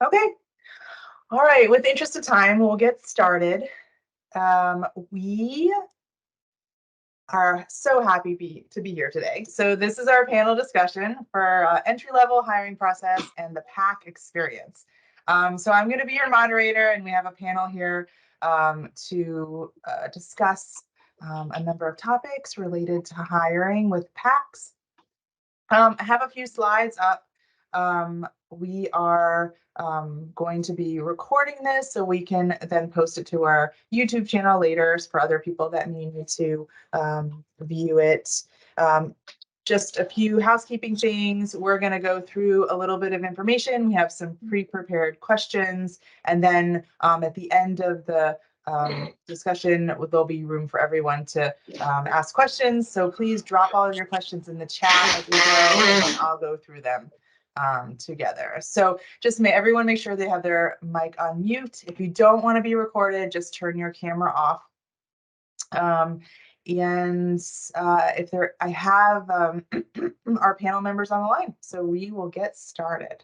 Okay. All right. With the interest of time, we'll get started. We are so happy to be here today. So this is our panel discussion for entry-level hiring process and the PAQ experience. So I'm going to be your moderator, and we have a panel here to discuss a number of topics related to hiring with PAQs. I have a few slides up. We are going to be recording this so we can then post it to our YouTube channel later for other people that may need to view it. Just a few housekeeping things. We're going to go through a little bit of information. We have some pre-prepared questions, and then at the end of the discussion, there'll be room for everyone to ask questions. So please drop all of your questions in the chat as we go, and then I'll go through them together. So just everyone make sure they have their mic on mute. If you don't want to be recorded, just turn your camera off. I have our panel members on the line, so we will get started.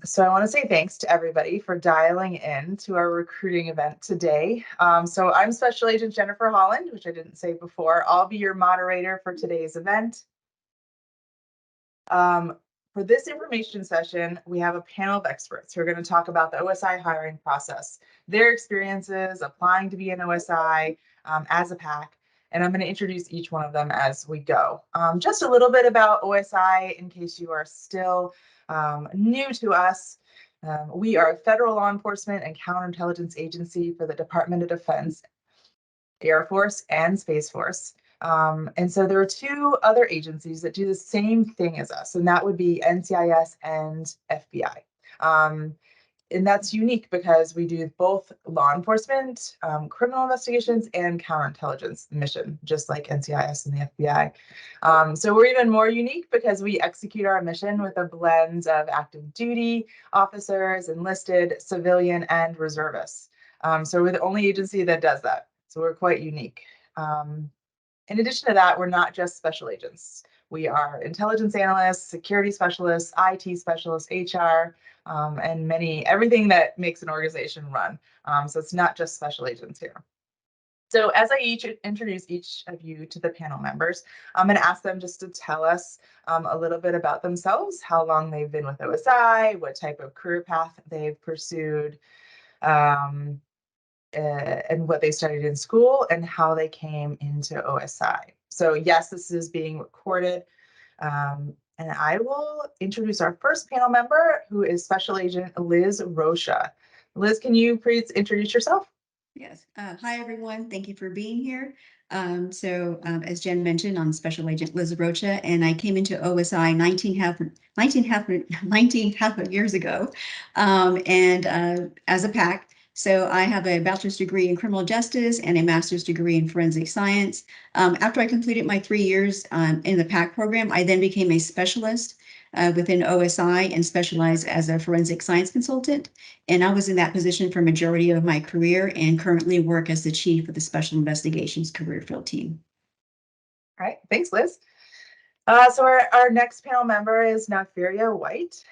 So I want to say thanks to everybody for dialing in to our recruiting event today. So I'm Special Agent Jennifer Holland, which I didn't say before. I'll be your moderator for today's event. For this information session, we have a panel of experts who are going to talk about the OSI hiring process, their experiences applying to be an OSI as a PAQ, and I'm going to introduce each one of them as we go. Just a little bit about OSI in case you are still new to us. We are a federal law enforcement and counterintelligence agency for the Department of Defense, Air Force, and Space Force. And so there are two other agencies that do the same thing as us, and that would be NCIS and FBI. And that's unique because we do both law enforcement, criminal investigations, and counterintelligence mission, just like NCIS and the FBI. So we're even more unique because we execute our mission with a blend of active duty officers, enlisted, civilian, and reservists. So we're the only agency that does that. So we're quite unique. In addition to that, we're not just special agents. We are intelligence analysts, security specialists, IT specialists, HR, and everything that makes an organization run. So it's not just special agents here. So as I introduce each of you to the panel members, I'm going to ask them just to tell us a little bit about themselves, how long they've been with OSI, what type of career path they've pursued, and what they studied in school and how they came into OSI. So yes, this is being recorded. And I will introduce our first panel member, who is Special Agent Liz Rocha. Liz, can you please introduce yourself? Yes. Hi, everyone. Thank you for being here. As Jen mentioned, I'm Special Agent Liz Rocha, and I came into OSI 19 years ago as a PAC. So I have a bachelor's degree in criminal justice and a master's degree in forensic science. After I completed my 3 years in the PAC program, I then became a specialist within OSI and specialized as a forensic science consultant. And I was in that position for a majority of my career and currently work as the chief of the Special Investigations Career Field Team. All right, thanks, Liz. So our next panel member is Nafiria White,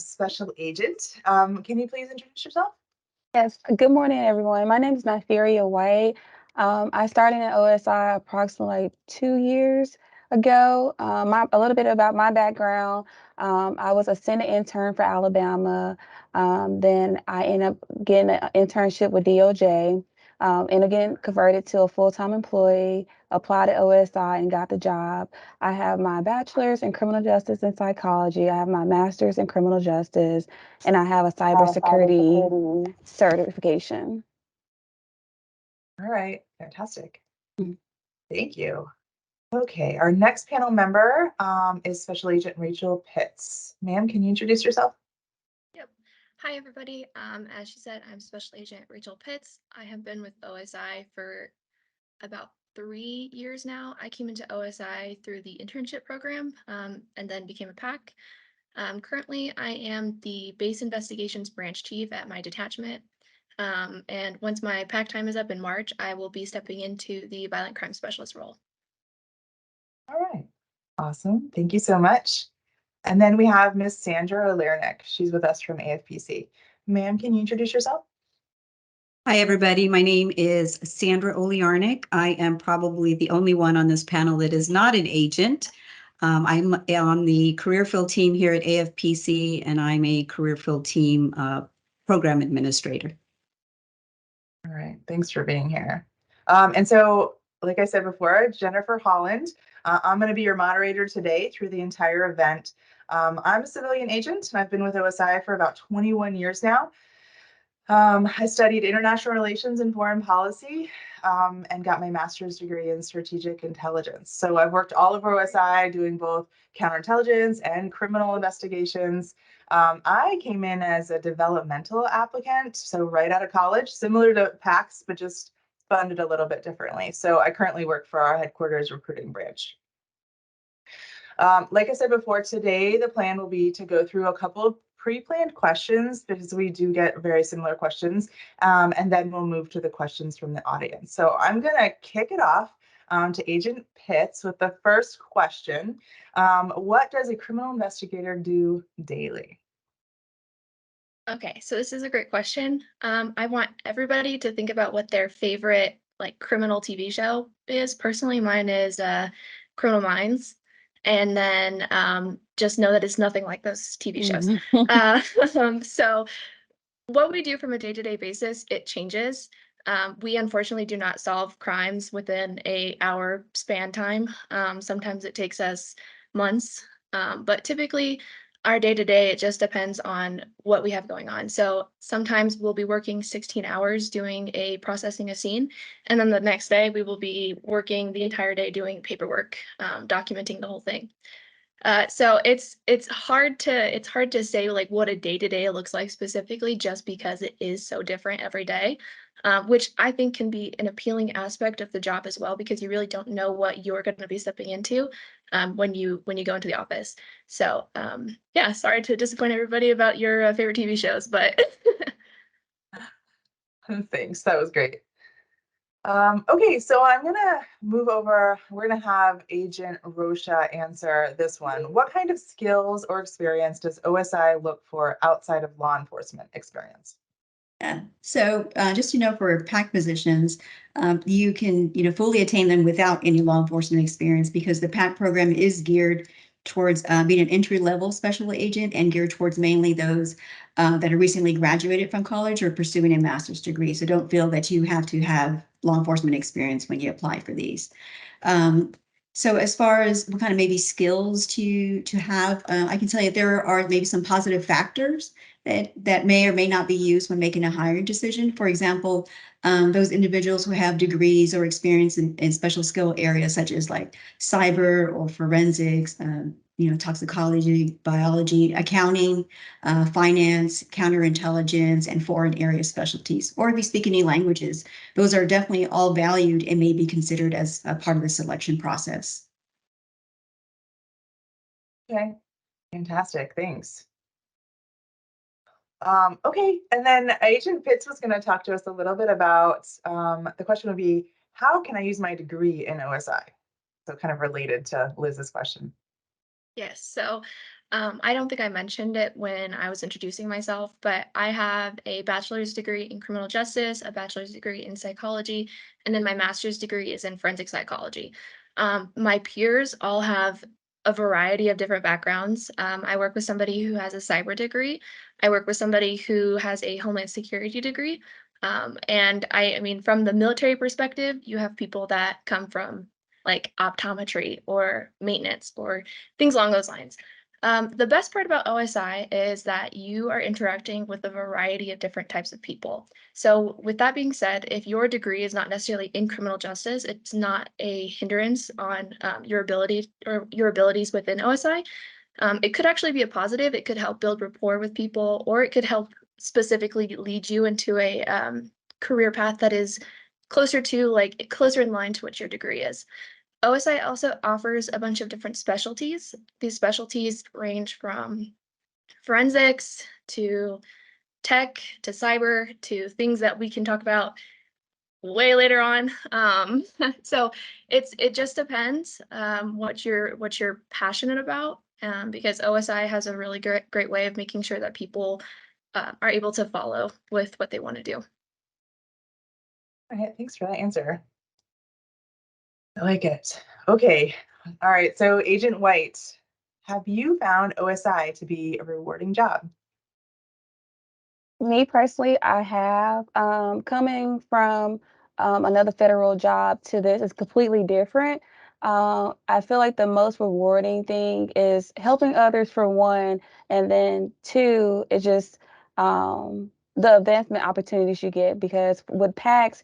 Special Agent. Can you please introduce yourself? Yes, good morning, everyone. My name is Nafiria White. I started in OSI approximately 2 years ago. A little bit about my background. I was a Senate intern for Alabama. Then I ended up getting an internship with DOJ. And again, converted to a full-time employee, applied at OSI and got the job. I have my bachelor's in criminal justice and psychology. I have my master's in criminal justice, and I have a cybersecurity certification. All right, fantastic. Thank you. Okay, our next panel member is Special Agent Rachel Pitts. Ma'am, can you introduce yourself? Yep. Hi, everybody. As she said, I'm Special Agent Rachel Pitts. I have been with OSI for about 3 years now. I came into OSI through the internship program and then became a PAC. Currently, I am the Base Investigations Branch Chief at my detachment. And once my PAC time is up in March, I will be stepping into the Violent Crime Specialist role. All right, awesome. Thank you so much. And then we have Miss Sandra Olernick. She's with us from AFPC. Ma'am, can you introduce yourself? Hi, everybody. My name is Sandra Oliarnik. I am probably the only one on this panel that is not an agent. I'm on the career field team here at AFPC, and I'm a career field team program administrator. All right, thanks for being here. And so, like I said before, Jennifer Holland, I'm going to be your moderator today through the entire event. I'm a civilian agent, and I've been with OSI for about 21 years now. I studied international relations and foreign policy and got my master's degree in strategic intelligence. So I've worked all over OSI doing both counterintelligence and criminal investigations. I came in as a developmental applicant, so right out of college, similar to PAQs, but just funded a little bit differently. So I currently work for our headquarters recruiting branch. Like I said before, today the plan will be to go through a couple of pre-planned questions because we do get very similar questions, and then we'll move to the questions from the audience. So I'm going to kick it off to Agent Pitts with the first question. What does a criminal investigator do daily? Okay, so this is a great question. I want everybody to think about what their favorite like criminal TV show is. Personally, mine is Criminal Minds. And then just know that it's nothing like those TV shows. So what we do from a day-to-day basis, it changes. We unfortunately do not solve crimes within a hour span time. Sometimes it takes us months, but typically our day-to-day, it just depends on what we have going on. So sometimes we'll be working 16 hours doing processing a scene, and then the next day we will be working the entire day doing paperwork, documenting the whole thing. So it's hard to say like what a day-to-day looks like specifically, just because it is so different every day, which I think can be an appealing aspect of the job as well, because you really don't know what you're going to be stepping into when you go into the office. So yeah, sorry to disappoint everybody about your favorite TV shows, but Thanks, that was great. Okay, so I'm gonna move over. We're gonna have Agent Rosha answer this one. What kind of skills or experience does OSI look for outside of law enforcement experience? Yeah. So just for PAC positions, you can fully attain them without any law enforcement experience, because the PAC program is geared towards being an entry-level special agent and geared towards mainly those that are recently graduated from college or pursuing a master's degree. So don't feel that you have to have law enforcement experience when you apply for these. So as far as what kind of maybe skills to have, I can tell you there are maybe some positive factors that may or may not be used when making a hiring decision. For example, those individuals who have degrees or experience in special skill areas such as like cyber or forensics, toxicology, biology, accounting, finance, counterintelligence, and foreign area specialties. Or if you speak any languages, those are definitely all valued and may be considered as a part of the selection process. Okay, fantastic, thanks. Okay, and then Agent Pitts was going to talk to us a little bit about, the question would be, how can I use my degree in OSI? So kind of related to Liz's question. yes, so I don't think I mentioned it when I was introducing myself, but I have a bachelor's degree in criminal justice, a bachelor's degree in psychology, and then my master's degree is in forensic psychology. My peers all have a variety of different backgrounds. I work with somebody who has a cyber degree. I work with somebody who has a homeland security degree. And I mean, from the military perspective, you have people that come from like optometry or maintenance or things along those lines. The best part about OSI is that you are interacting with a variety of different types of people. So with that being said, if your degree is not necessarily in criminal justice, it's not a hindrance on your ability or your abilities within OSI. It could actually be a positive. It could help build rapport with people, or it could help specifically lead you into a career path that is closer in line to what your degree is. OSI also offers a bunch of different specialties. These specialties range from forensics to tech to cyber to things that we can talk about way later on. So it just depends what you're passionate about because OSI has a really great way of making sure that people are able to follow with what they want to do. All right, thanks for that answer. I like it. Okay. All right. So, Agent White, have you found OSI to be a rewarding job? Me personally, I have coming from another federal job to this is completely different. I feel like the most rewarding thing is helping others for one, and then two is just the advancement opportunities you get because with PACs,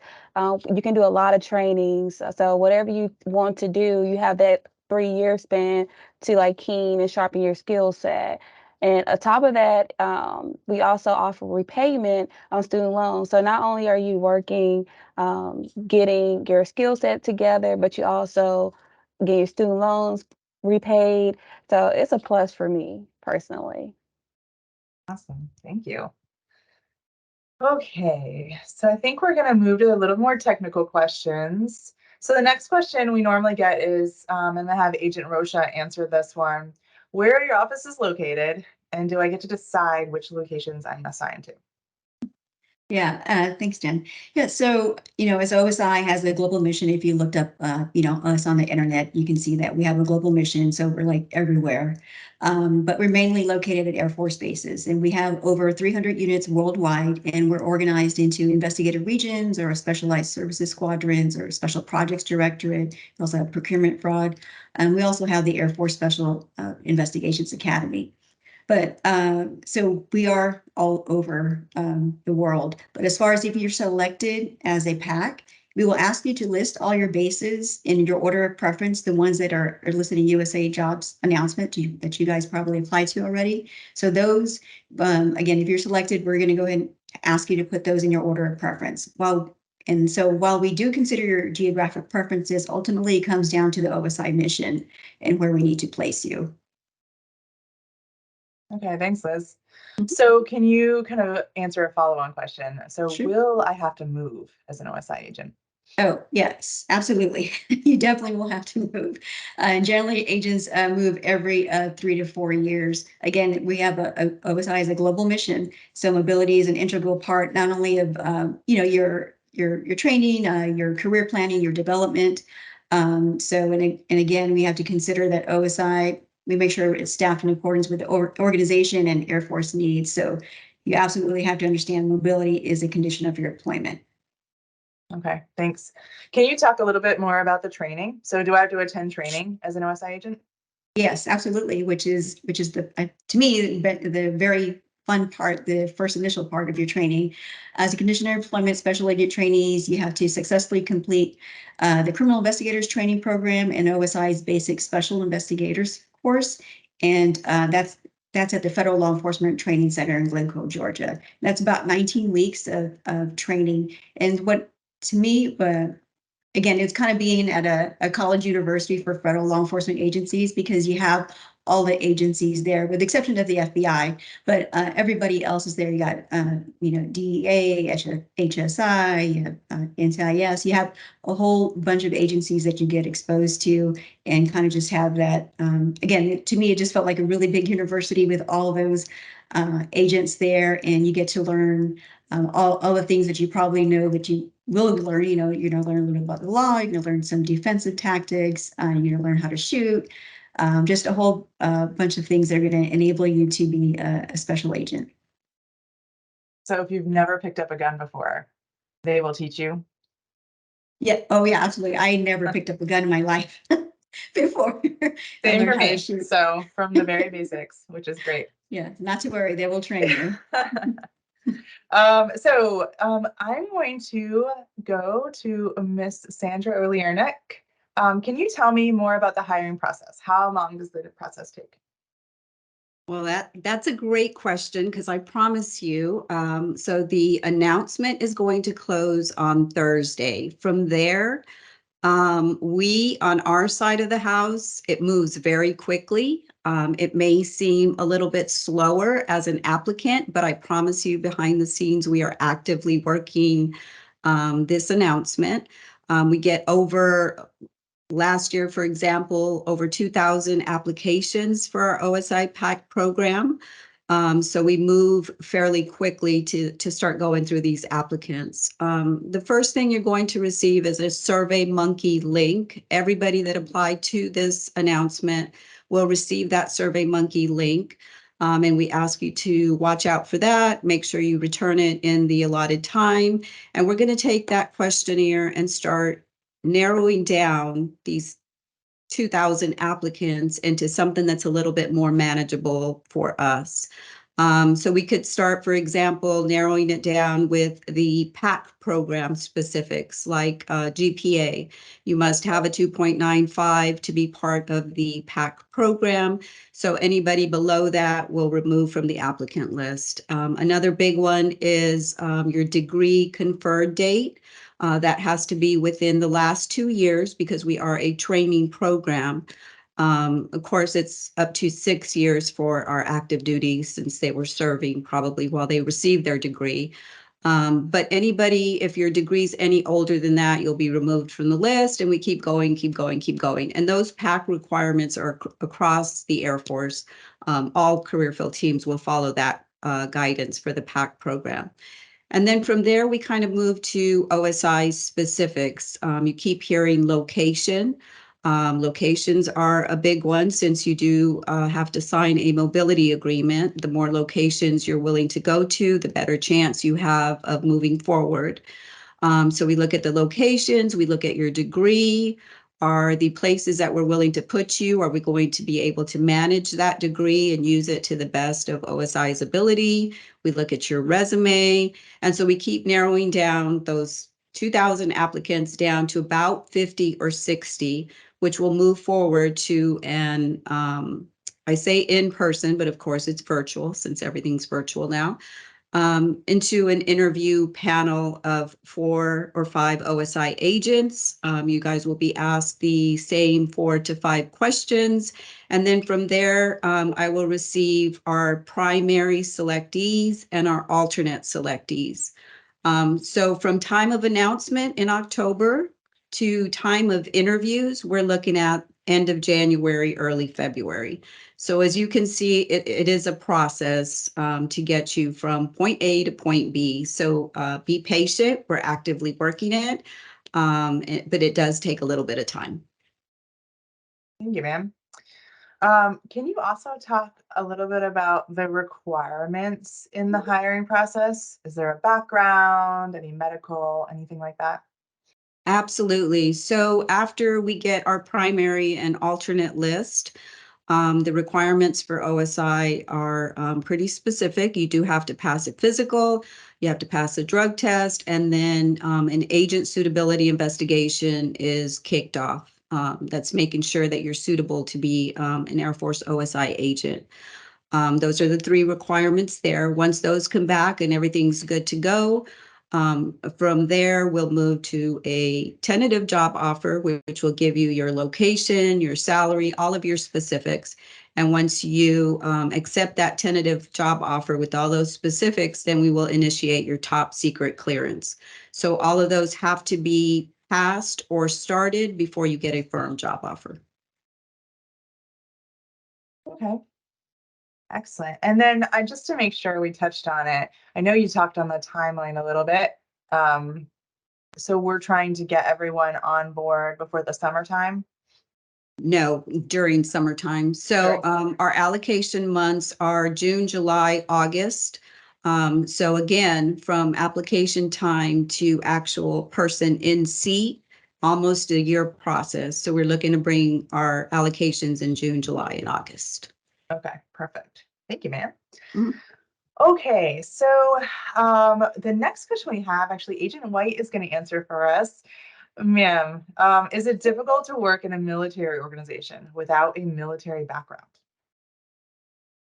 you can do a lot of trainings. So whatever you want to do, you have that 3 year span to like keen and sharpen your skill set. And on top of that, we also offer repayment on student loans. So not only are you working, getting your skill set together, but you also get your student loans repaid. So it's a plus for me personally. Awesome. Thank you. Okay. So, I think we're going to move to a little more technical questions. So, the next question we normally get is, and I have Agent Rosha answer this one. Where are your offices located? And do I get to decide which locations I'm assigned to? Yeah, thanks, Jen. Yeah, so, as OSI has a global mission, if you looked up, us on the internet, you can see that we have a global mission. So we're like everywhere. But we're mainly located at Air Force bases, and we have over 300 units worldwide, and we're organized into investigative regions or specialized services squadrons or special projects directorate. We also have procurement fraud. And we also have the Air Force Special Investigations Academy. But so we are all over the world. But as far as if you're selected as a PAC, we will ask you to list all your bases in your order of preference, the ones that are listed in USA Jobs announcement that you guys probably applied to already. So those, again, if you're selected, we're going to go ahead and ask you to put those in your order of preference. And so while we do consider your geographic preferences, ultimately it comes down to the OSI mission and where we need to place you. Okay, thanks, Liz. So, can you kind of answer a follow-on question? So, Sure. will I have to move as an OSI agent? Oh, yes, absolutely. You definitely will have to move. And generally, agents move every 3 to 4 years. Again, we have OSI as a global mission, so mobility is an integral part not only of your training, your career planning, your development. And again, we have to consider that OSI. We make sure it's staffed in accordance with the organization and Air Force needs. So you absolutely have to understand mobility is a condition of your employment. Okay, thanks. Can you talk a little bit more about the training? So, do I have to attend training as an OSI agent? Yes, absolutely. Which is the to me the very fun part, the first initial part of your training. As a conditioner employment special agent trainees, you have to successfully complete the criminal investigators training program and OSI's basic special investigators course, and that's at the Federal Law Enforcement Training Center in Glencoe, Georgia. That's about 19 weeks of training, and what to me, again, it's kind of being at a college university for federal law enforcement agencies because you have all the agencies there, with the exception of the FBI, but everybody else is there. You got, DEA, HSI, you have NCIS. You have a whole bunch of agencies that you get exposed to and kind of just have that. Again, to me, it just felt like a really big university with all those agents there, and you get to learn all the things that you probably know that you will learn. You're going to learn a little about the law. You're going to learn some defensive tactics. You're going to learn how to shoot. Just a whole bunch of things that are going to enable you to be a special agent. So, if you've never picked up a gun before, they will teach you. Yeah. Oh, yeah, absolutely. I never picked up a gun in my life before I Same for learned how to me. shoot. So, from the very basics, which is great. Yeah, not to worry. They will train you. I'm going to go to Miss Sandra Oliernik. Can you tell me more about the hiring process? How long does the process take? Well, that's a great question because I promise you, so the announcement is going to close on Thursday. From there, we on our side of the house, it moves very quickly. It may seem a little bit slower as an applicant, but I promise you behind the scenes, we are actively working this announcement. We get over Last year, for example, over 2,000 applications for our OSI PAC program. So we move fairly quickly to start going through these applicants. The first thing you're going to receive is a SurveyMonkey link. Everybody that applied to this announcement will receive that SurveyMonkey link. And we ask you to watch out for that. Make sure you return it in the allotted time. And we're going to take that questionnaire and start narrowing down these 2,000 applicants into something that's a little bit more manageable for us. So we could start, for example, narrowing it down with the PAC program specifics, like GPA. You must have a 2.95 to be part of the PAC program. So anybody below that will remove from the applicant list. Another big one is your degree conferred date. That has to be within the last 2 years because we are a training program. Of course, it's up to 6 years for our active duty since they were serving probably while they received their degree. But anybody, if your degree's any older than that, you'll be removed from the list, and we keep going, keep going, keep going. And those PAC requirements are across the Air Force. All career field teams will follow that guidance for the PAC program. And then from there, we kind of move to OSI specifics. You keep hearing location. Locations are a big one since you do have to sign a mobility agreement. The more locations you're willing to go to, the better chance you have of moving forward. So we look at the locations, we look at your degree. Are the places that we're willing to put you, are we going to be able to manage that degree and use it to the best of OSI's ability? We look at your resume. And so we keep narrowing down those 2,000 applicants down to about 50 or 60, which will move forward to an, I say in person, but of course it's virtual since everything's virtual now. Into an interview panel of 4 or 5 OSI agents. You guys will be asked the same 4 to 5 questions. And then from there, I will receive our primary selectees and our alternate selectees. So from time of announcement in October to time of interviews, we're looking at end of January, early February. So as you can see, it is a process to get you from point A to point B. So be patient. We're actively working it, but it does take a little bit of time. Thank you, ma'am. Can you also talk a little bit about the requirements in the hiring process? Is there a background, any medical, anything like that? Absolutely. So after we get our primary and alternate list, the requirements for OSI are pretty specific. You do have to pass a physical, you have to pass a drug test, and then an agent suitability investigation is kicked off. That's making sure that you're suitable to be an Air Force OSI agent. Those are the 3 requirements there. Once those come back and everything's good to go, from there, we'll move to a tentative job offer, which will give you your location, your salary, all of your specifics. And once you accept that tentative job offer with all those specifics, then we will initiate your top secret clearance. So all of those have to be passed or started before you get a firm job offer. Okay. Excellent. And then just to make sure we touched on it, I know you talked on the timeline a little bit. So we're trying to get everyone on board before the summertime. No, during summertime. So our allocation months are June, July, August. So again, from application time to actual person in seat, almost a year process. So we're looking to bring our allocations in June, July, and August. Okay, perfect. Thank you, ma'am. Mhm. Okay, so the next question we have, actually, Agent White is going to answer for us. Ma'am, is it difficult to work in a military organization without a military background?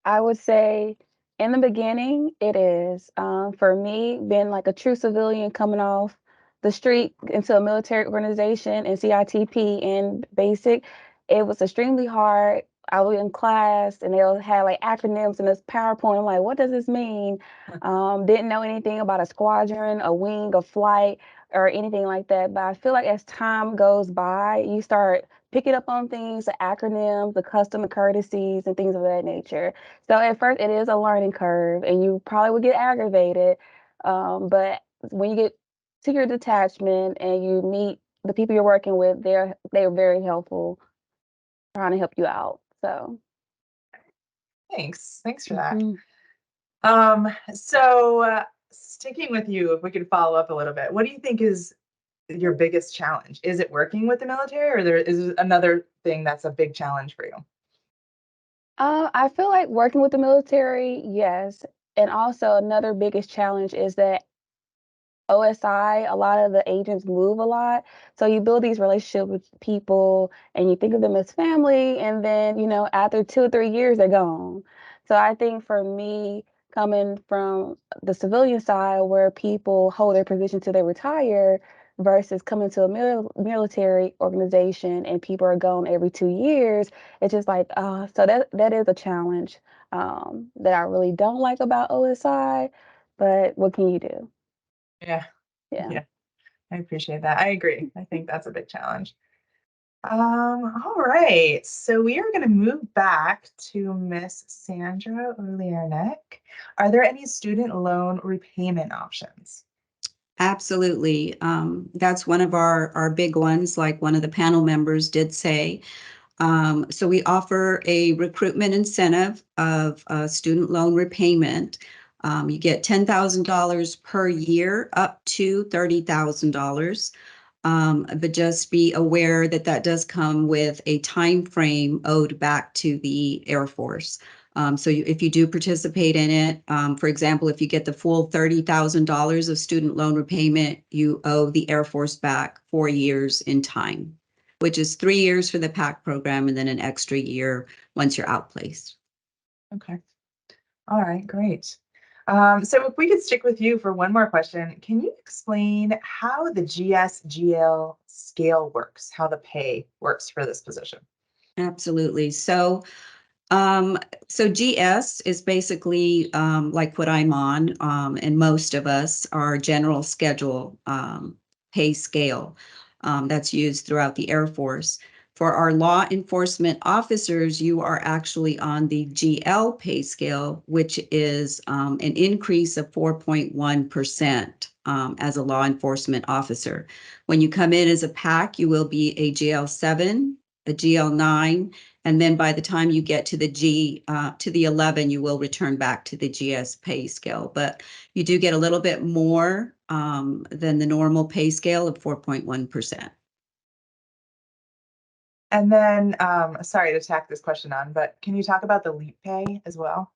I would say in the beginning, it is. For me, being like a true civilian coming off the street into a military organization and CITP and basic, it was extremely hard. I was in class and they'll have like acronyms and this PowerPoint. I'm like, what does this mean? Didn't know anything about a squadron, a wing, a flight, or anything like that. But I feel like as time goes by, you start picking up on things, the acronyms, the custom courtesies, and things of that nature. So at first, it is a learning curve, and you probably would get aggravated. But when you get to your detachment and you meet the people you're working with, they're very helpful, trying to help you out. So Thanks for that. mhm. Sticking with you, if we could follow up a little bit, what do you think is your biggest challenge? Is it working with the military, or there is another thing that's a big challenge for you? I feel like working with the military, yes. And also another biggest challenge is that OSI, a lot of the agents move a lot. So you build these relationships with people and you think of them as family. And then, after 2 or 3 years, they're gone. So I think for me, coming from the civilian side where people hold their position till they retire versus coming to a military organization and people are gone every 2 years, it's just like, so that is a challenge that I really don't like about OSI. But what can you do? Yeah, Yeah. yeah, I appreciate that. I agree. I think that's a big challenge. All right. So we are going to move back to Miss Sandra Uliernick. Are there any student loan repayment options? Absolutely. That's one of our big ones, like one of the panel members did say. So we offer a recruitment incentive of student loan repayment. You get $10,000 per year up to $30,000. But just be aware that that does come with a time frame owed back to the Air Force. So if you do participate in it, for example, if you get the full $30,000 of student loan repayment, you owe the Air Force back 4 years in time, which is 3 years for the PAC program and then an extra year once you're outplaced. Okay. All right, great. So if we could stick with you for one more question, can you explain how the GS-GL scale works, how the pay works for this position? Absolutely. So GS is basically like what I'm on, and most of us are general schedule pay scale that's used throughout the Air Force. For our law enforcement officers, you are actually on the GL pay scale, which is an increase of 4.1% as a law enforcement officer. When you come in as a PAC, you will be a GL7, a GL9, and then by the time you get to the 11, you will return back to the GS pay scale. But you do get a little bit more than the normal pay scale of 4.1%. And then, sorry to tack this question on, but can you talk about the LEAP pay as well?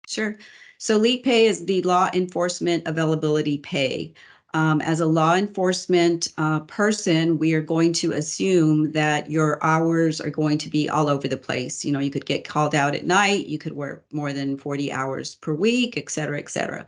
Sure. So LEAP pay is the law enforcement availability pay. As a law enforcement person, we are going to assume that your hours are going to be all over the place. You could get called out at night, you could work more than 40 hours per week, et cetera, et cetera.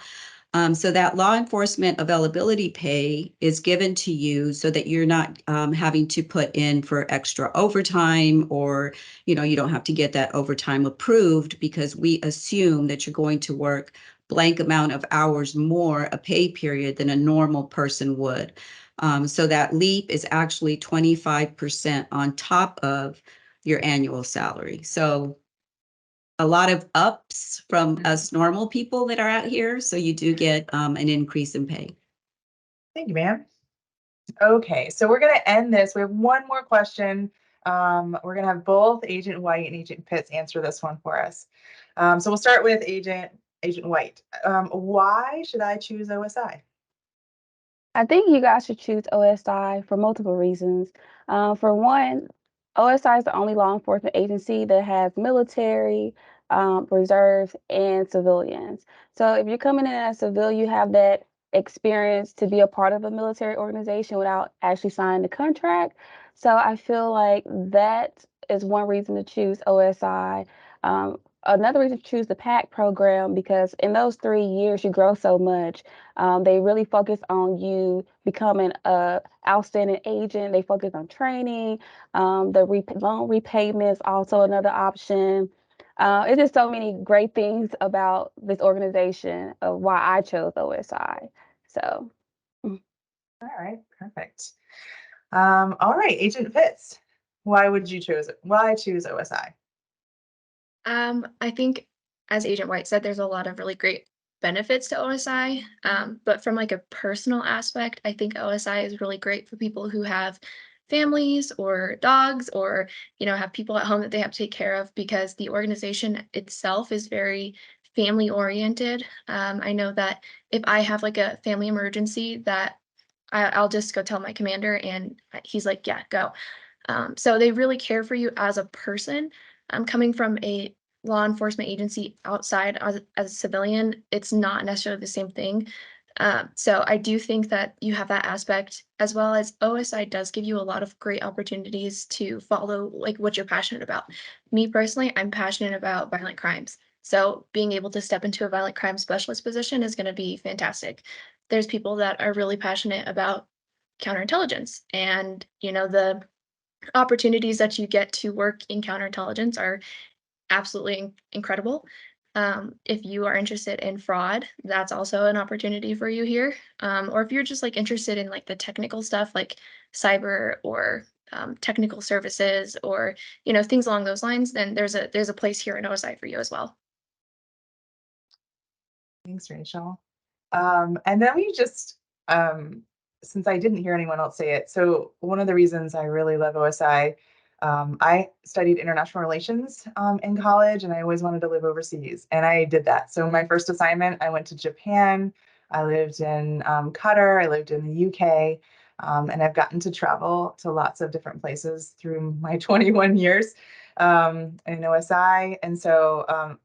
So that law enforcement availability pay is given to you so that you're not having to put in for extra overtime, or you don't have to get that overtime approved, because we assume that you're going to work blank amount of hours more a pay period than a normal person would. So that LEAP is actually 25% on top of your annual salary. So a lot of ups from us normal people that are out here. So you do get an increase in pay. Thank you, ma'am. Okay, so we're going to end this. We have one more question. We're going to have both Agent White and Agent Pitts answer this one for us. So we'll start with Agent White. Why should I choose OSI? I think you guys should choose OSI for multiple reasons. For one, OSI is the only law enforcement agency that has military, reserves, and civilians. So if you're coming in as a civilian, you have that experience to be a part of a military organization without actually signing the contract. So I feel like that is one reason to choose OSI. Another reason to choose the PAC program, because in those 3 years you grow so much. They really focus on you becoming a outstanding agent. They focus on training. The loan repayment is also another option. It's just so many great things about this organization of why I chose OSI. So, All right, perfect. All right, Agent Pitts. Why would you choose it? Why choose OSI? I think, as Agent White said, there's a lot of really great benefits to OSI. But from like a personal aspect, I think OSI is really great for people who have families or dogs, or have people at home that they have to take care of, because the organization itself is very family oriented. I know that if I have like a family emergency, that I'll just go tell my commander, and he's like, "Yeah, go." So they really care for you as a person. Coming from a law enforcement agency outside as a civilian, it's not necessarily the same thing. So I do think that you have that aspect, as well as OSI does give you a lot of great opportunities to follow like what you're passionate about. Me personally, I'm passionate about violent crimes. So being able to step into a violent crime specialist position is going to be fantastic. There's people that are really passionate about counterintelligence, and the opportunities that you get to work in counterintelligence are absolutely incredible. If you are interested in fraud, that's also an opportunity for you here. Or if you're just like interested in like the technical stuff, like cyber or technical services, or things along those lines, then there's a place here in OSI for you as well. Thanks, Rachel. And then um, since I didn't hear anyone else say it, so one of the reasons I really love OSI, I studied international relations in college, and I always wanted to live overseas, and I did that. So my first assignment, I went to Japan, I lived in Qatar, I lived in the UK, and I've gotten to travel to lots of different places through my 21 years in OSI. And so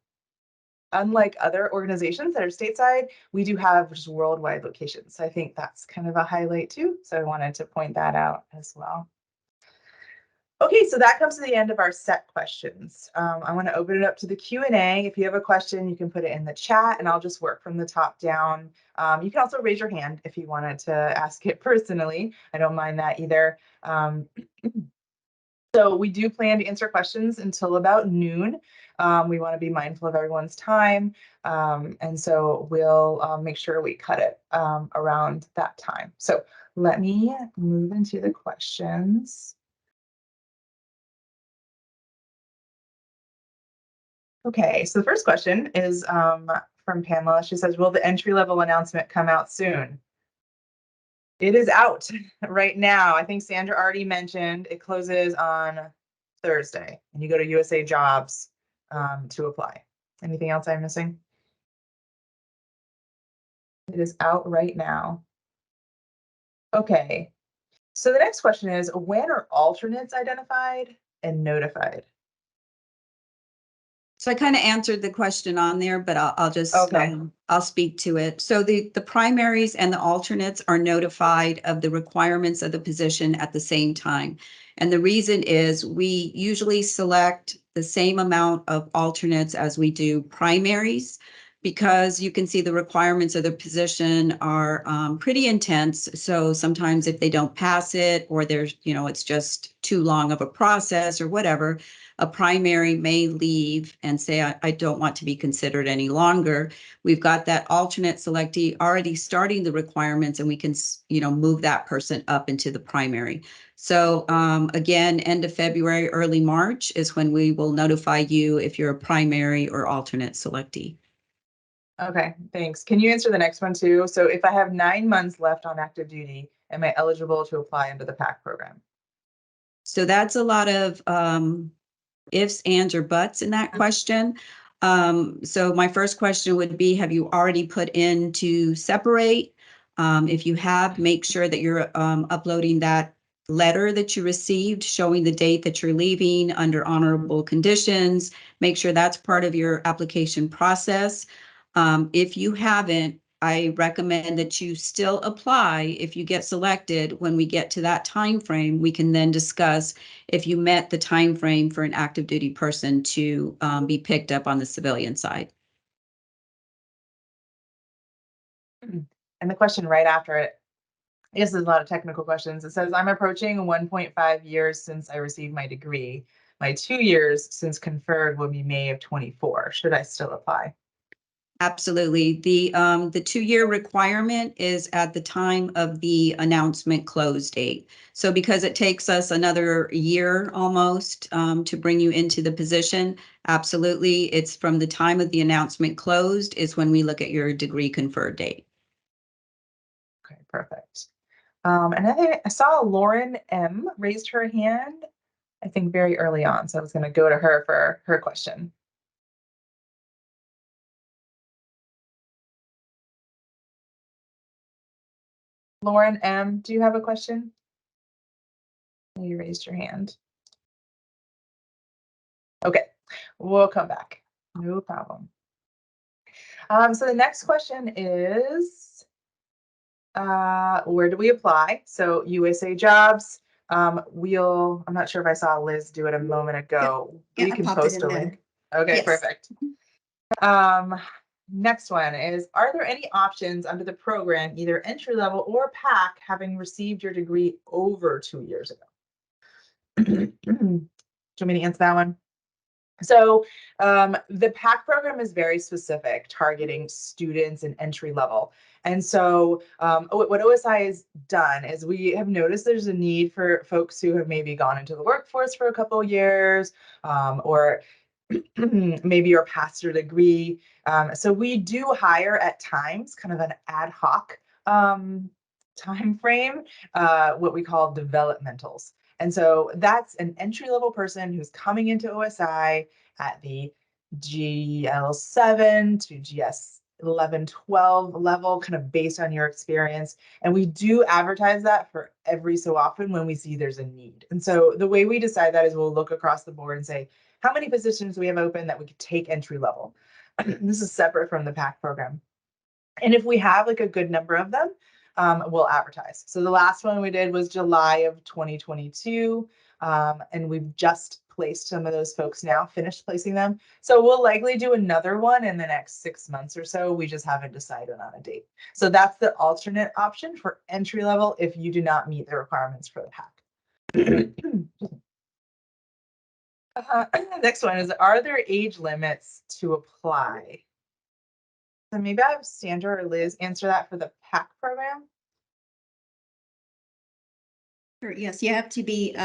unlike other organizations that are stateside, we do have just worldwide locations. So I think that's kind of a highlight too. So I wanted to point that out as well. Okay, so that comes to the end of our set questions. I want to open it up to the Q&A. If you have a question, you can put it in the chat, and I'll just work from the top down. You can also raise your hand if you wanted to ask it personally. I don't mind that either. So we do plan to answer questions until about noon. We want to be mindful of everyone's time. And so we'll make sure we cut it around that time. So let me move into the questions. Okay, so the first question is from Pamela. She says, will the entry-level announcement come out soon? It is out right now. I think Sandra already mentioned it closes on Thursday, and you go to USA Jobs to apply. Anything else I'm missing? It is out right now. Okay, so the next question is, when are alternates identified and notified? So I kind of answered the question on there, but I'll just, Okay. I'll speak to it. So the primaries and the alternates are notified of the requirements of the position at the same time. And the reason is we usually select the same amount of alternates as we do primaries, because you can see the requirements of the position are pretty intense. So sometimes if they don't pass it, or there's, it's just too long of a process or whatever, a primary may leave and say, I don't want to be considered any longer. We've got that alternate selectee already starting the requirements, and we can, move that person up into the primary. So again, end of February, early March is when we will notify you if you're a primary or alternate selectee. Okay, thanks. Can you answer the next one too? So if I have 9 months left on active duty, am I eligible to apply under the PAQ program? So that's a lot of ifs, ands, or buts in that question. So my first question would be, have you already put in to separate? If you have, make sure that you're uploading that letter that you received showing the date that you're leaving under honorable conditions. Make sure that's part of your application process. If you haven't, I recommend that you still apply. If you get selected, when we get to that time frame, we can then discuss if you met the time frame for an active duty person to be picked up on the civilian side. And the question right after it, I guess there's a lot of technical questions. It says, I'm approaching 1.5 years since I received my degree. My 2 years since conferred will be May of 24. Should I still apply? Absolutely. The 2-year requirement is at the time of the announcement close date. So because it takes us another year almost to bring you into the position, absolutely, it's from the time of the announcement closed is when we look at your degree conferred date. Okay, perfect. And I saw Lauren M raised her hand, I think very early on. So I was going to go to her for her question. Lauren M, do you have a question? You raised your hand. Okay, we'll come back. No problem. So the next question is, where do we apply? So USA Jobs. I'm not sure if I saw Liz do it a moment ago. Yeah, We I can popped it post in a there. link. Okay, Yes. perfect. Next one is, are there any options under the program, either entry level or PAC, having received your degree over 2 years ago? Do you want me to answer that one? So the PAC program is very specific, targeting students in entry level. And so what OSI has done is we have noticed there's a need for folks who have maybe gone into the workforce for a couple of years, or maybe you're past your degree. So we do hire at times, kind of an ad hoc time frame, what we call developmentals. And so that's an entry level person who's coming into OSI at the GL7 to GS 11, 12 level, kind of based on your experience. And we do advertise that for every so often when we see there's a need. And so the way we decide that is we'll look across the board and say, how many positions do we have open that we could take entry level? This is separate from the PAC program. And if we have like a good number of them, we'll advertise. So the last one we did was July of 2022. And we've just placed some of those folks now, finished placing them. So we'll likely do another one in the next 6 months or so. We just haven't decided on a date. So that's the alternate option for entry level if you do not meet the requirements for the PAC. Next one is, are there age limits to apply? So maybe I have Sandra or Liz answer that for the PAC program. Sure, yes, you have to be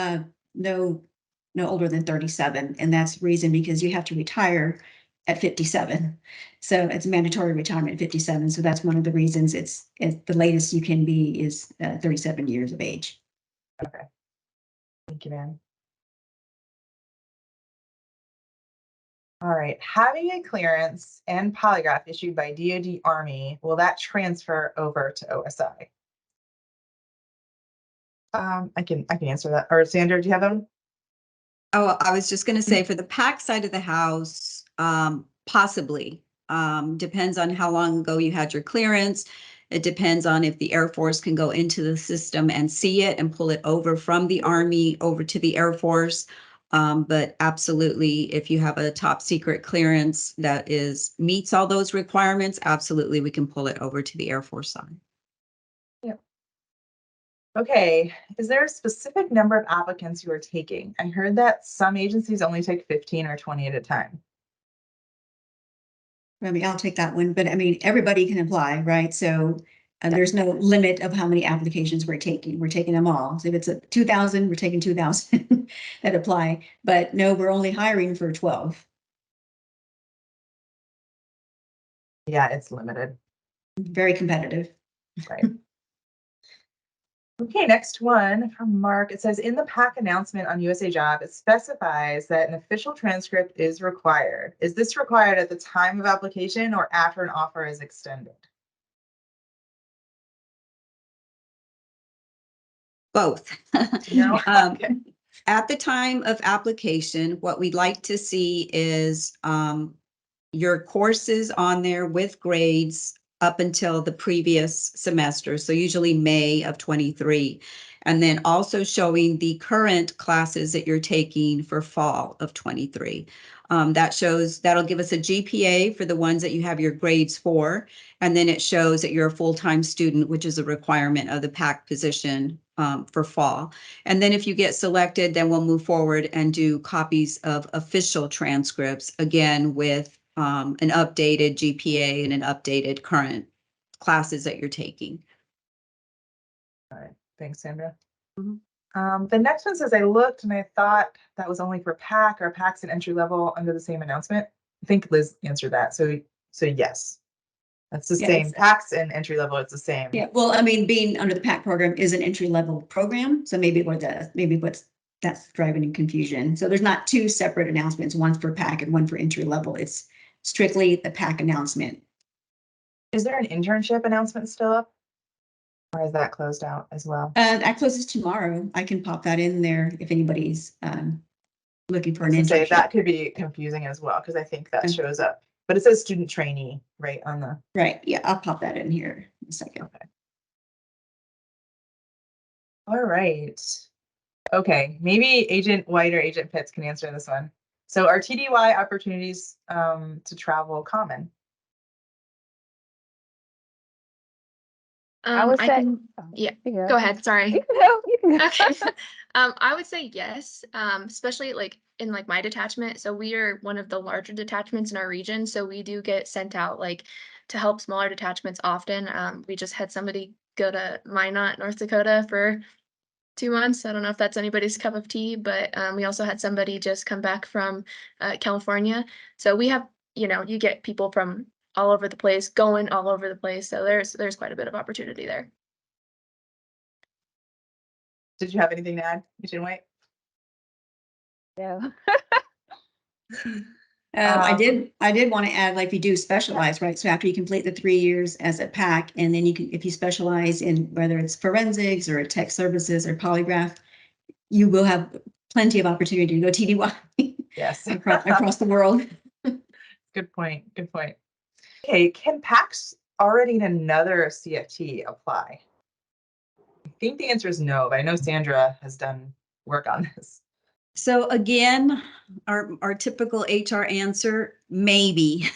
no older than 37, and that's the reason because you have to retire at 57. So it's mandatory retirement at 57. So that's one of the reasons it's the latest you can be is 37 years of age. Okay. Thank you, ma'am. All right. Having a clearance and polygraph issued by DoD Army, will that transfer over to OSI? I can answer that. Or Sandra, do you have them? Oh, I was just going to say for the PAC side of the house, possibly. Depends on how long ago you had your clearance. It depends on if the Air Force can go into the system and see it and pull it over from the Army over to the Air Force. But absolutely, if you have a top secret clearance that meets all those requirements, absolutely, we can pull it over to the Air Force side. Yeah. Okay. Is there a specific number of applicants you are taking? I heard that some agencies only take 15 or 20 at a time. I mean, I'll take that one, but I mean, everybody can apply, right? So there's no limit of how many applications we're taking. We're taking them all. So if it's a 2,000, we're taking 2,000 that apply. But no, we're only hiring for 12. Yeah, it's limited. Very competitive. Right. Okay, next one from Mark. It says, in the PAC announcement on USA Job, it specifies that an official transcript is required. Is this required at the time of application or after an offer is extended? Both. No. Okay. At the time of application, what we'd like to see is your courses on there with grades up until the previous semester, so usually May of 23, and then also showing the current classes that you're taking for fall of 23. That'll give us a GPA for the ones that you have your grades for, and then it shows that you're a full-time student, which is a requirement of the PAC position for fall. And then if you get selected, then we'll move forward and do copies of official transcripts, again, with an updated GPA and an updated current classes that you're taking. All right, thanks, Sandra. Mhm. The next one says, I looked and I thought that was only for PAC. Are PACs and entry level under the same announcement? I think Liz answered that. So yes, that's the Yeah, same. it's- PACs and entry level, it's the same. Yeah, well, I mean, being under the PAC program is an entry-level program, so maybe what's that's driving confusion. So there's not two separate announcements, one for PAC and one for entry level. It's strictly the PAC announcement. Is there an internship announcement still up? Or is that closed out as well? That closes tomorrow. I can pop that in there if anybody's looking for I an was gonna say that internship. could be confusing as well, because I think that Okay. shows up, but it says student trainee right on the. Right, yeah, I'll pop that in here in a second. Okay. All right. Okay, maybe Agent White or Agent Pitts can answer this one. So are TDY opportunities to travel common? I would I say, can, oh, yeah, you can go ahead, sorry. You can go. You can go. Okay. I would say yes, especially like in like my detachment. So we are one of the larger detachments in our region. So we do get sent out like to help smaller detachments often. We just had somebody go to Minot, North Dakota for 2 months. I don't know if that's anybody's cup of tea, but we also had somebody just come back from California. So we have, you get people from all over the place, going all over the place. So there's quite a bit of opportunity there. Did you have anything to add, Agent White? Yeah. I did want to add, like, you do specialize, right? So after you complete the 3 years as a PAC, and then you can, if you specialize in whether it's forensics or tech services or polygraph, you will have plenty of opportunity to go TDY Yes. across the world. Good point. Good point. Okay, can PACs already in another CFT apply? I think the answer is no, but I know Sandra has done work on this. So again, our typical HR answer, maybe.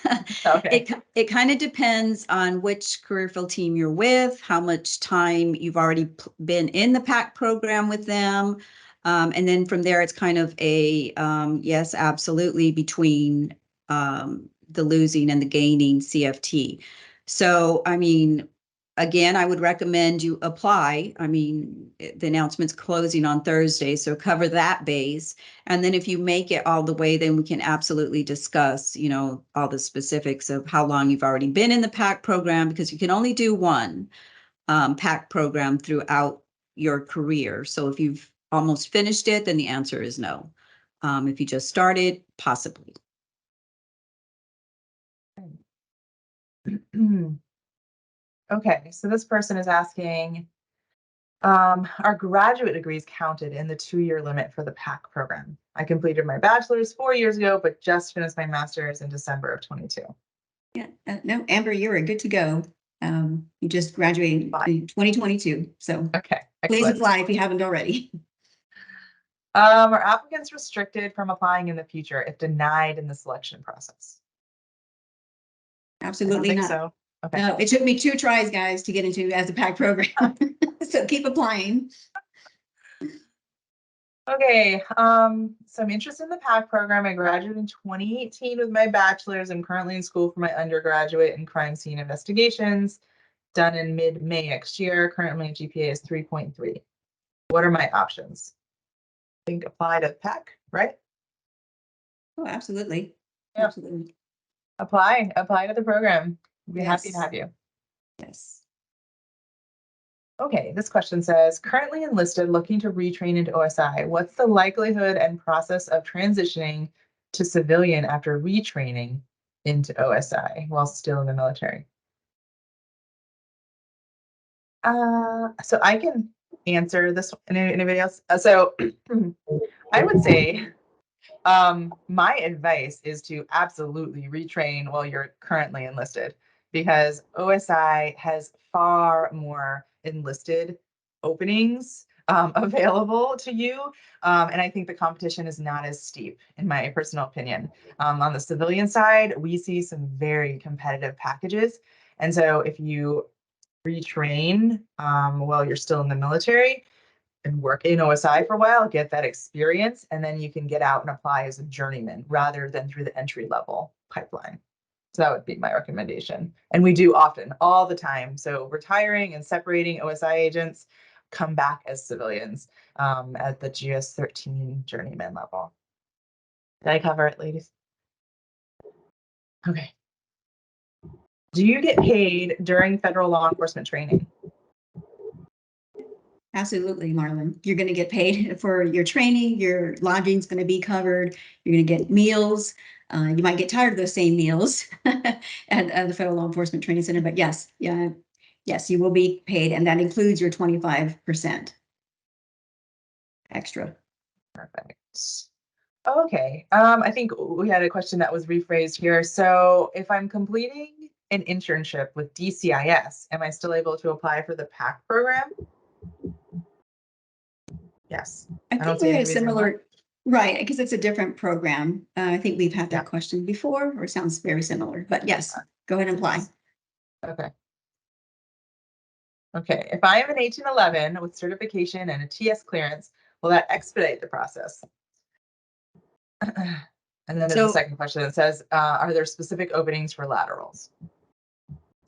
Okay. It kind of depends on which career field team you're with, how much time you've already been in the PAC program with them. And then from there, it's kind of a yes, absolutely, between the losing and the gaining CFT. So, I mean, again, I would recommend you apply. I mean, the announcement's closing on Thursday, so cover that base. And then if you make it all the way, then we can absolutely discuss, all the specifics of how long you've already been in the PAC program, because you can only do one PAC program throughout your career. So if you've almost finished it, then the answer is no. If you just started, possibly. Okay, so this person is asking, are graduate degrees counted in the 2-year limit for the PAC program? I completed my bachelor's 4 years ago, but just finished my master's in December of 22. Yeah, no, Amber, you are good to go. You just graduated in 2022, so Okay, please excellent. apply if you haven't already. Are applicants restricted from applying in the future if denied in the selection process? I don't Absolutely think not. so. Okay. No, it took me 2 tries, guys, to get into as a PAC program. So keep applying. Okay, so I'm interested in the PAC program. I graduated in 2018 with my bachelor's. I'm currently in school for my undergraduate in crime scene investigations, done in mid-May next year. Currently, GPA is 3.3. What are my options? I think apply to PAC, right? Oh, absolutely. Yeah. Absolutely. Apply to the program. We'd be happy to Yes. have you. Yes. Okay, this question says, currently enlisted, looking to retrain into OSI. What's the likelihood and process of transitioning to civilian after retraining into OSI while still in the military? So I can answer this. Anybody else? So I would say my advice is to absolutely retrain while you're currently enlisted, because OSI has far more enlisted openings available to you. And I think the competition is not as steep, in my personal opinion. On the civilian side, we see some very competitive packages. And so if you retrain while you're still in the military, and work in OSI for a while, get that experience, and then you can get out and apply as a journeyman rather than through the entry level pipeline. So that would be my recommendation. And we do often, all the time. So retiring and separating OSI agents come back as civilians at the GS 13 journeyman level. Did I cover it, ladies? Okay. Do you get paid during federal law enforcement training? Absolutely, Marlon. You're going to get paid for your training. Your lodging's going to be covered. You're going to get meals. You might get tired of those same meals at the Federal Law Enforcement Training Center, but yes, yes, you will be paid, and that includes your 25% extra. Perfect. Okay. I think we had a question that was rephrased here. So if I'm completing an internship with DCIS, am I still able to apply for the PAQ program? Yes. I don't think see we any had a reason why. similar, right, because it's a different program. I think we've had that Yeah. question before, or it sounds very similar, but yes, go ahead and apply. Okay. Okay. If I am an 1811 with certification and a TS clearance, will that expedite the process? And then there's a second question that says, are there specific openings for laterals?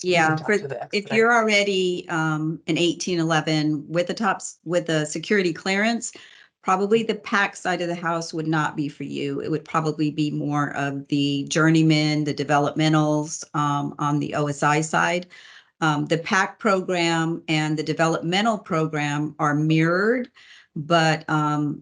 Yeah, talk to the if expedite. you're already an 1811 with the security clearance, probably the PAC side of the house would not be for you. It would probably be more of the journeyman, the developmentals on the OSI side. The PAC program and the developmental program are mirrored, but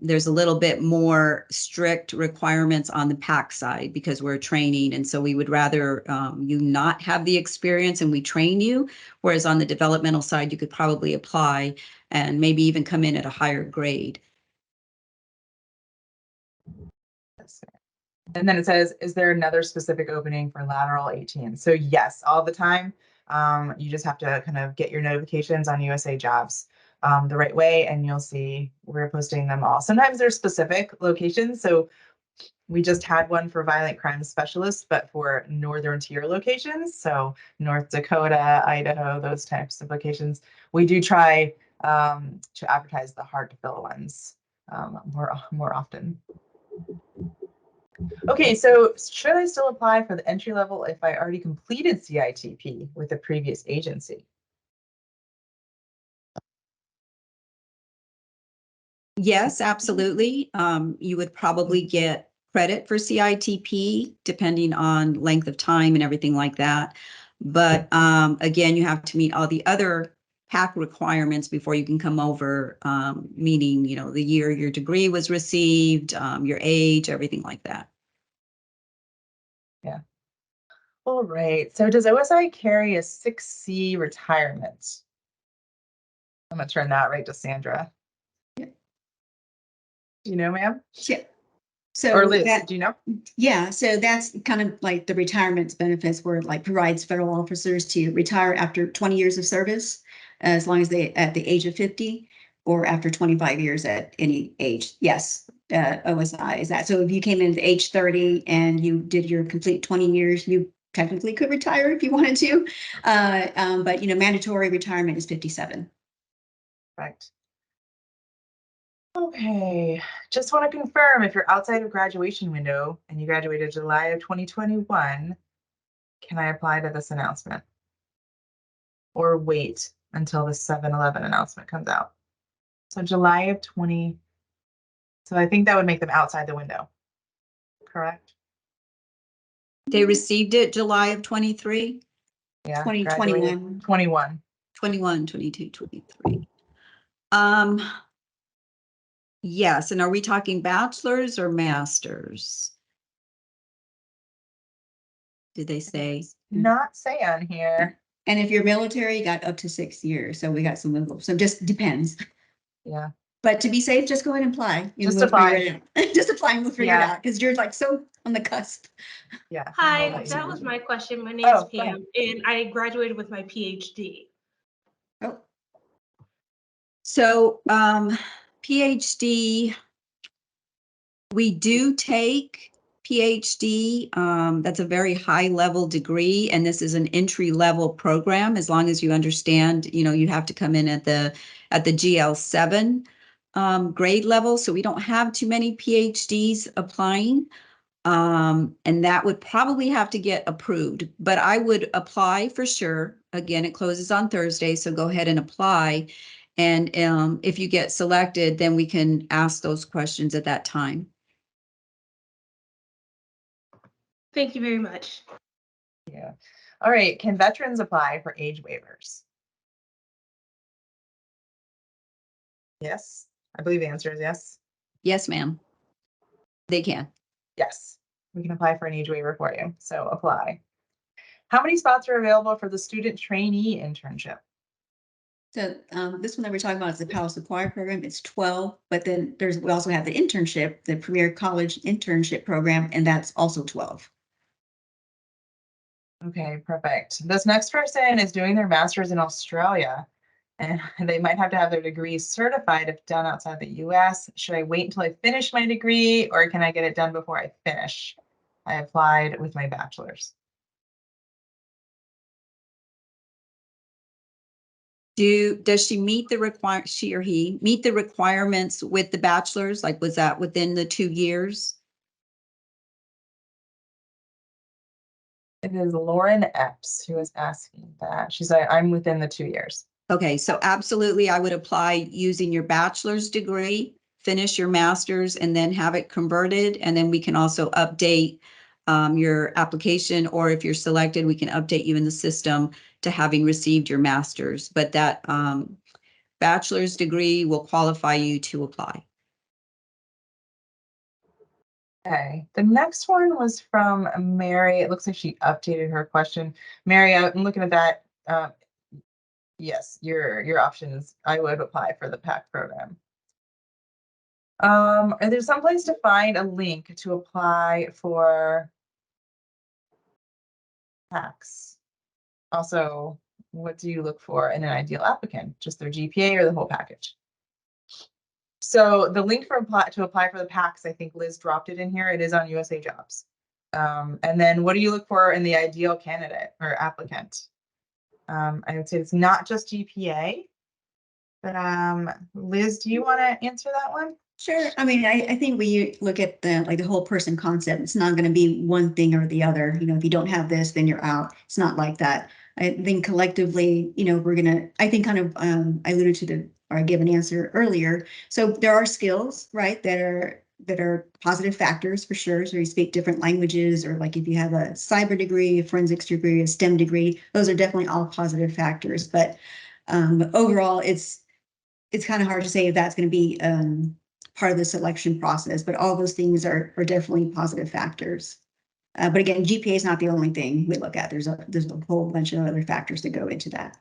there's a little bit more strict requirements on the PAC side because we're training. And so we would rather you not have the experience and we train you. Whereas on the developmental side, you could probably apply and maybe even come in at a higher grade. And then it says, is there another specific opening for lateral 18? So yes, all the time. You just have to kind of get your notifications on USA Jobs the right way, and you'll see we're posting them all. Sometimes there's specific locations. So we just had one for violent crime specialists, but for northern tier locations. So North Dakota, Idaho, those types of locations. We do try to advertise the hard to fill ones more often. Okay, so should I still apply for the entry level if I already completed CITP with a previous agency? Yes, absolutely. You would probably get credit for CITP depending on length of time and everything like that. But again, you have to meet all the other PAC requirements before you can come over, meaning, you know, the year your degree was received, your age, everything like that. Yeah. All right. So does OSI carry a 6C retirement? I'm gonna turn that right to Sandra. Yeah. You know, ma'am? Yeah. So Or Liz, that, do you know? yeah, so that's kind of like the retirement benefits where it like provides federal officers to retire after 20 years of service, as long as they at the age of 50 or after 25 years at any age. Yes, OSI is that. So if you came in at age 30 and you did your complete 20 years, you technically could retire if you wanted to. But you know, mandatory retirement is 57. Right. Okay, just want to confirm if you're outside of graduation window and you graduated July of 2021, can I apply to this announcement? Or wait until the 7-11 announcement comes out? So July of 20, so I think that would make them outside the window, correct? They received it July of 23, Yeah, 2021. 21. 21, 22, 23. Yes, and are we talking bachelor's or master's? Did they say? Not say on here. And if you're military, you got up to 6 years. So we got some wiggle. So just depends. Yeah. But to be safe, just go ahead and apply. Just we'll apply. figure it out. Just apply and we'll figure it Yeah. out because you're like so on the cusp. Yeah. Hi, that was my question. My name is Oh, go ahead. Pam, and I graduated with my PhD. Oh, So, PhD, we do take PhD. That's a very high level degree, and this is an entry level program. As long as you understand, you know, you have to come in at the GL7 grade level. So we don't have too many PhDs applying. And that would probably have to get approved, but I would apply for sure. Again, it closes on Thursday, so go ahead and apply. And if you get selected, then we can ask those questions at that time. Thank you very much. Yeah. All right. Can veterans apply for age waivers? Yes. I believe the answer is yes. Yes, ma'am. They can. Yes. We can apply for an age waiver for you. So apply. How many spots are available for the student trainee internship? So this one that we're talking about is the Power Supply program. It's 12, but then we also have the internship, the Premier College Internship Program, and that's also 12. Okay, perfect. This next person is doing their master's in Australia, and they might have to have their degree certified if done outside the US. Should I wait until I finish my degree, or can I get it done before I finish? I applied with my bachelor's. Does she meet the she or he meet the requirements with the bachelor's? Like, was that within the 2 years? It is Lauren Epps who is asking that. She's like, I'm within the 2 years. Okay, so absolutely, I would apply using your bachelor's degree, finish your master's, and then have it converted. And then we can also update your application, or if you're selected, we can update you in the system to having received your master's. But that bachelor's degree will qualify you to apply. Okay, the next one was from Mary. It looks like she updated her question. Mary, I'm looking at that. Yes, your options. I would apply for the PAQ program. Are there some place to find a link to apply for PAQs? Also, what do you look for in an ideal applicant? Just their GPA or the whole package? So the link for to apply for the PAQs, I think Liz dropped it in here. It is on USA Jobs. And then what do you look for in the ideal candidate or applicant? I would say it's not just GPA, but Liz, do you want to answer that one? Sure. I mean, I think we look at the whole person concept. It's not going to be one thing or the other. You know, if you don't have this, then you're out. It's not like that. I think collectively, you know, I think kind of, I alluded to or I gave an answer earlier. So there are skills, right, that are positive factors for sure. So you speak different languages, or like if you have a cyber degree, a forensics degree, a STEM degree, those are definitely all positive factors. But overall, it's kind of hard to say if that's going to be part of the selection process, but all those things are definitely positive factors. But again, GPA is not the only thing we look at. There's a whole bunch of other factors that go into that.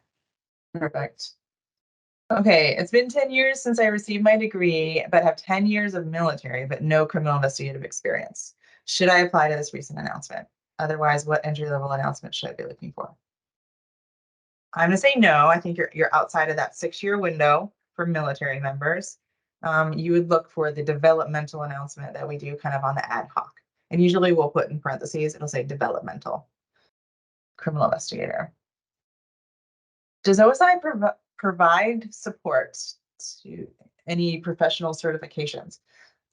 Perfect. Okay, it's been 10 years since I received my degree, but have 10 years of military, but no criminal investigative experience. Should I apply to this recent announcement? Otherwise, what entry-level announcement should I be looking for? I'm gonna say no. I think you're outside of that 6-year window for military members. You would look for the developmental announcement that we do kind of on the ad hoc. And usually we'll put in parentheses, it'll say developmental criminal investigator. Does OSI provide support to any professional certifications?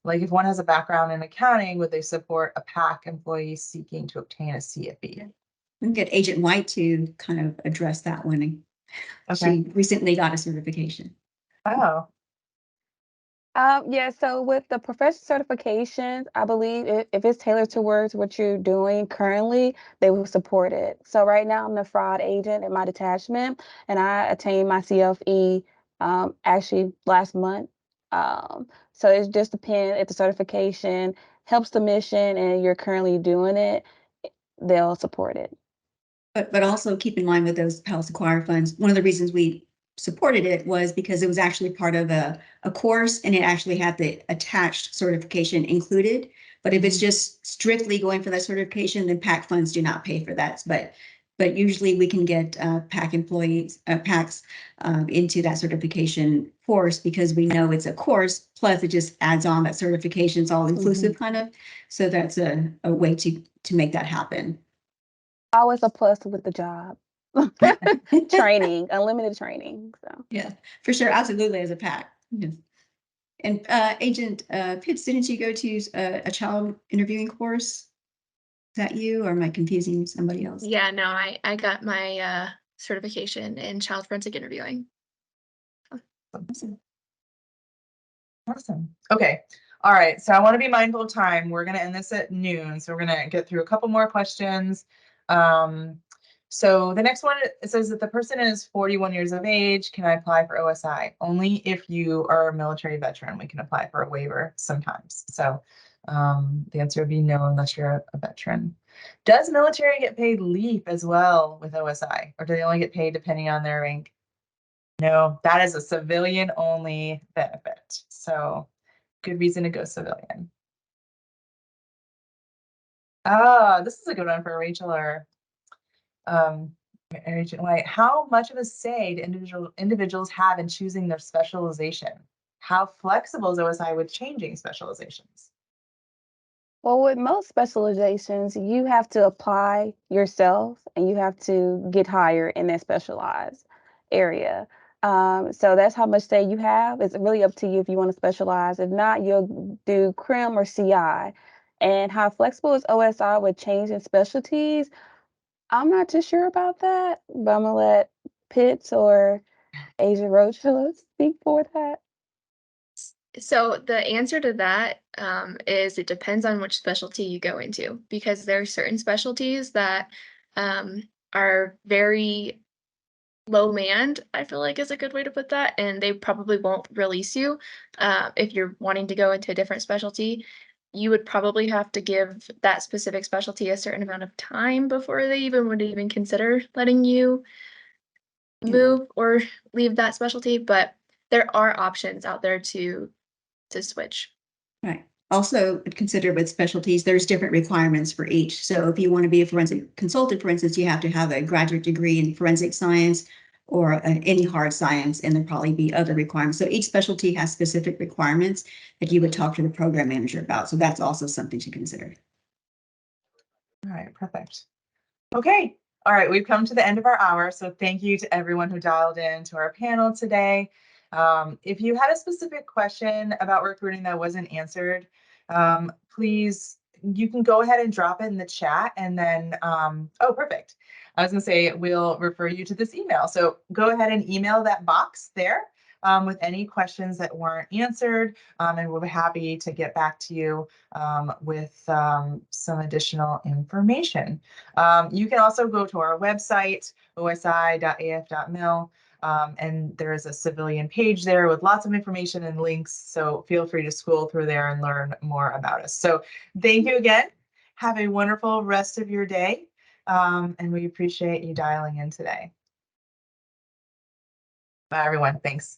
Like if one has a background in accounting, would they support a PAQ employee seeking to obtain a CFE? We can get Agent White to kind of address that one. Okay. She recently got a certification. Oh, Yeah, so with the professional certifications, I believe if it's tailored towards what you're doing currently, they will support it. So right now I'm the fraud agent at my detachment, and I attained my CFE actually last month. So it just depends if the certification helps the mission and you're currently doing it, they'll support it. But also keep in mind with those Palace Acquire funds, one of the reasons we supported it was because it was actually part of a course, and it actually had the attached certification included. But if it's just strictly going for that certification, then PAC funds do not pay for that. But usually we can get PAC employees, PACs into that certification course because we know it's a course, plus it just adds on that certification. It's all inclusive kind of. So that's a way to make that happen. Always a plus with the job. Training, unlimited training. So Yeah, for sure. Absolutely. As a PAC. Yes. And Agent Pitts, didn't you go to a child interviewing course? Is that you, or am I confusing somebody else? Yeah, no, I got my certification in child forensic interviewing. Awesome. Awesome. Okay. All right. So I want to be mindful of time. We're going to end this at noon. So we're going to get through a couple more questions. So the next one, it says that the person is 41 years of age. Can I apply for OSI? Only if you are a military veteran, we can apply for a waiver sometimes. So the answer would be no, unless you're a veteran. Does military get paid leave as well with OSI, or do they only get paid depending on their rank? No, that is a civilian only benefit. So good reason to go civilian. Ah, this is a good one for Rachel or Agent White. How much of a say do individuals have in choosing their specialization? How flexible is OSI with changing specializations? Well, with most specializations, you have to apply yourself and you have to get hired in that specialized area. So that's how much say you have. It's really up to you if you want to specialize. If not, you'll do CRIM or CI. And how flexible is OSI with changing specialties? I'm not too sure about that, but I'm gonna let Pitts or Asia Roach speak for that. So the answer to that is it depends on which specialty you go into, because there are certain specialties that are very low manned, I feel like is a good way to put that, and they probably won't release you. If you're wanting to go into a different specialty, you would probably have to give that specific specialty a certain amount of time before they even would even consider letting you move or leave that specialty. But there are options out there to switch. Right. Also consider with specialties, there's different requirements for each. So if you want to be a forensic consultant, for instance, you have to have a graduate degree in forensic science or any hard science, and there'll probably be other requirements. So each specialty has specific requirements that you would talk to the program manager about. So that's also something to consider. All right, perfect. Okay. All right, we've come to the end of our hour. So thank you to everyone who dialed in to our panel today. If you had a specific question about recruiting that wasn't answered, please, you can go ahead and drop it in the chat and then, oh, perfect. I was gonna say, we'll refer you to this email. So go ahead and email that box there with any questions that weren't answered, and we'll be happy to get back to you with some additional information. You can also go to our website, osi.af.mil, and there is a civilian page there with lots of information and links. So feel free to scroll through there and learn more about us. So thank you again. Have a wonderful rest of your day. And we appreciate you dialing in today. Bye, everyone. Thanks.